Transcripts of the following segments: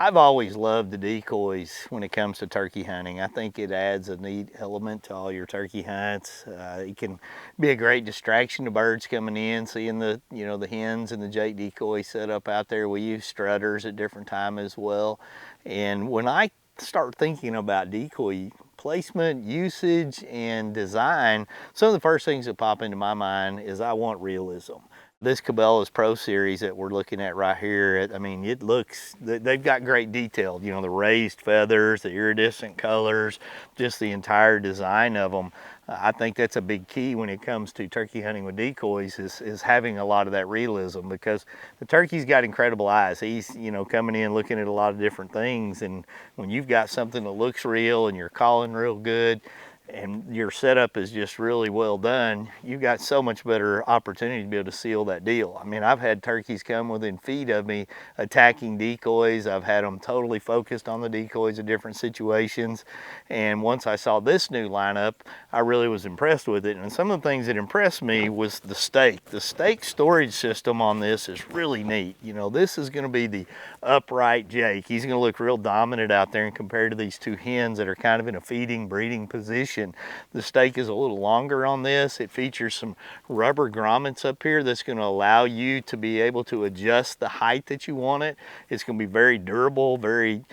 I've always loved the decoys when it comes to turkey hunting. I think it adds a neat element to all your turkey hunts. It can be a great distraction to birds coming in, seeing the hens and the jake decoy set up out there. We use strutters at different times as well. And when I start thinking about decoy placement, usage, and design, some of the first things that pop into my mind is I want realism. This Cabela's Pro Series that we're looking at right here, I mean, it looks, they've got great detail, you know, the raised feathers, the iridescent colors, just the entire design of them. I think that's a big key when it comes to turkey hunting with decoys is having a lot of that realism, because the turkey's got incredible eyes. He's, you know, coming in looking at a lot of different things, and when you've got something that looks real and you're calling real good, and your setup is just really well done, you've got so much better opportunity to be able to seal that deal. I mean, I've had turkeys come within feet of me attacking decoys. I've had them totally focused on the decoys in different situations. And once I saw this new lineup, I really was impressed with it. And some of the things that impressed me was the stake. The stake storage system on this is really neat. You know, this is going to be the upright jake. He's going to look real dominant out there, and compared to these two hens that are kind of in a feeding, breeding position. The stake is a little longer on this. It features some rubber grommets up here that's going to allow you to be able to adjust the height that you want it. It's going to be very durable, very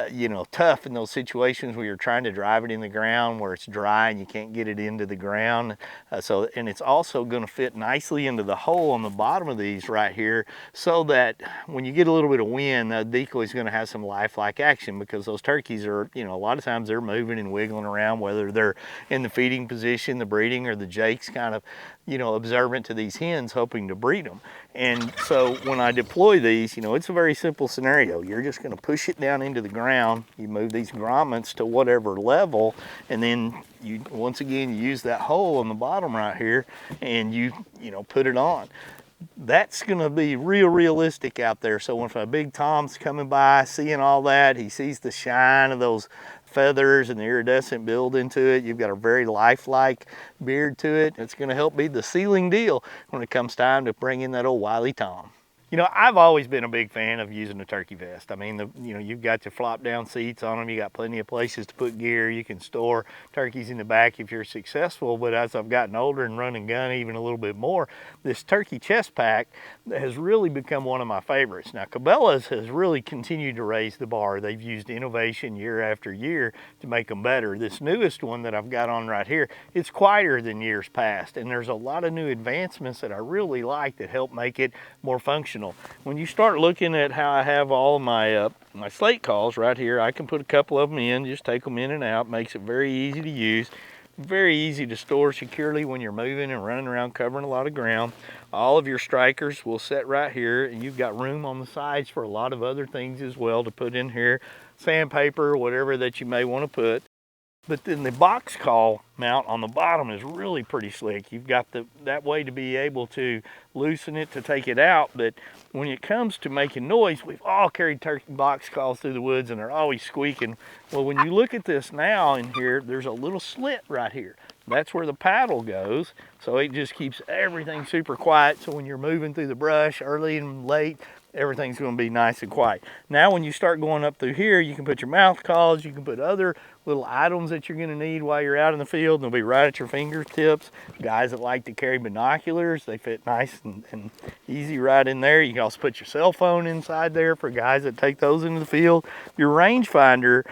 you know, tough in those situations where you're trying to drive it in the ground where it's dry and you can't get it into the ground. And it's also going to fit nicely into the hole on the bottom of these right here, so that when you get a little bit of wind, the decoy is going to have some lifelike action, because those turkeys are, you know, a lot of times they're moving and wiggling around, whether they're in the feeding position, the breeding, or the jake's kind of, you know, observant to these hens hoping to breed them. And so when I deploy these, you know, it's a very simple scenario. You're just going to push it down into the ground. You move these grommets to whatever level, and then you, once again, you use that hole on the bottom right here, and you know, put it on. That's going to be realistic out there. So if a big tom's coming by, seeing all that, he sees the shine of those feathers and the iridescent build into it. You've got a very lifelike beard to it. It's going to help be the sealing deal when it comes time to bring in that old wily tom. You know, I've always been a big fan of using a turkey vest. I mean, you know, you've got your flop down seats on them. You got plenty of places to put gear. You can store turkeys in the back if you're successful. But as I've gotten older and run and gun even a little bit more, this turkey chest pack has really become one of my favorites. Now, Cabela's has really continued to raise the bar. They've used innovation year after year to make them better. This newest one that I've got on right here, it's quieter than years past, and there's a lot of new advancements that I really like that help make it more functional. When you start looking at how I have all of my my slate calls right here, I can put a couple of them in, just take them in and out. Makes it very easy to use, very easy to store securely when you're moving and running around covering a lot of ground. All of your strikers will sit right here, and you've got room on the sides for a lot of other things as well to put in here, sandpaper, whatever that you may want to put. But then the box call mount on the bottom is really pretty slick. You've got that way to be able to loosen it to take it out. But when it comes to making noise, we've all carried turkey box calls through the woods and they're always squeaking. Well, when you look at this now in here, there's a little slit right here. That's where the paddle goes. So it just keeps everything super quiet. So when you're moving through the brush early and late, everything's going to be nice and quiet. Now when you start going up through here, you can put your mouth calls, you can put other little items that you're going to need while you're out in the field, and they'll be right at your fingertips. Guys that like to carry binoculars, they fit nice and easy right in there. You can also put your cell phone inside there for guys that take those into the field. Your rangefinder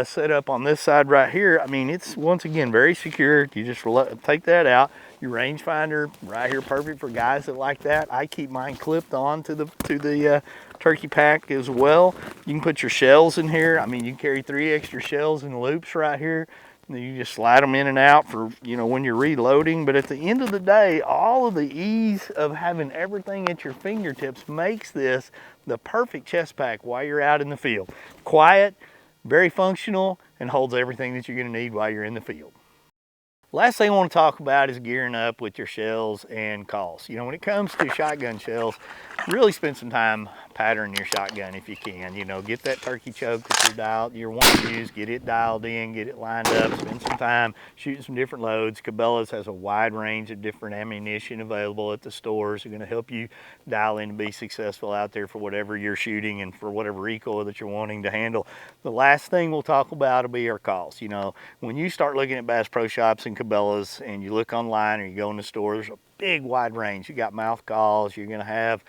set up on this side right here, I mean, it's once again very secure. You just take that out. Your rangefinder right here, perfect for guys that like that. I keep mine clipped on to the turkey pack as well. You can put your shells in here. I mean, you can carry 3 extra shells in loops right here. And you just slide them in and out for, you know, when you're reloading. But at the end of the day, all of the ease of having everything at your fingertips makes this the perfect chest pack while you're out in the field. Quiet, very functional, and holds everything that you're going to need while you're in the field. Last thing I want to talk about is gearing up with your shells and calls. You know, when it comes to shotgun shells, Really spend some time patterning your shotgun if you can. You know, get that turkey choke that you're wanting to use, get it dialed in, get it lined up, spend some time shooting some different loads. Cabela's has a wide range of different ammunition available at the stores. They're going to help you dial in and be successful out there for whatever you're shooting and for whatever recoil that you're wanting to handle. The last thing we'll talk about will be our calls. You know, when you start looking at Bass Pro Shops and Cabela's and you look online or you go in the store, there's a big wide range. You got mouth calls, you're going to have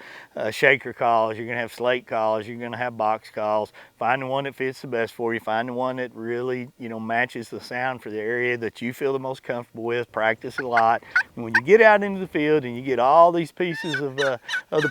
shaker calls, you're going to have slate calls, you're going to have box calls. Find the one that fits the best for you. Find the one that really, you know, matches the sound for the area that you feel the most comfortable with. Practice a lot. And when you get out into the field and you get all these pieces of the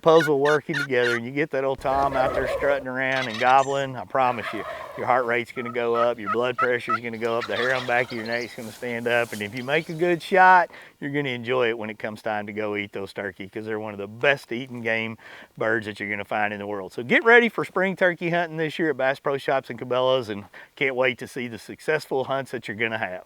puzzle working together and you get that old Tom out there strutting around and gobbling, I promise you, your heart rate's going to go up, your blood pressure is going to go up, the hair on the back of your neck is going to stand up, and if you make a good shot, you're going to enjoy it when it comes time to go eat those turkey, because they're one of the best eating game birds that you're going to find in the world. So get ready for spring turkey hunting this year at Bass Pro Shops and Cabela's, and can't wait to see the successful hunts that you're going to have.